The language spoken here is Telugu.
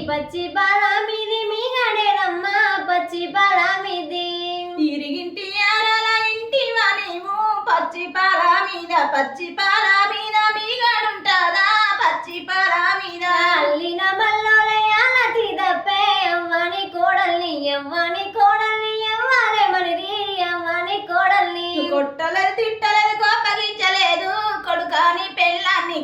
పచ్చి పాల మీది మీ గడేనమ్మా పచ్చి పాల మీది ఇరిగింటి ఆరాల ఇంటి వానేమో పచ్చి పాల మీద మీ గడుంటాదా పచ్చి పాల మీద అల్లిన మల్లోలయాల తీదప్పే అవ్వని కోడల్ని ఎవ్వని కోడల్ని ఎవ్వరే మనిది అవ్వని కోడల్ని కొట్టలేదు తిట్టలేదు కోపగించలేదు కొడుకాని పెళ్ళాన్ని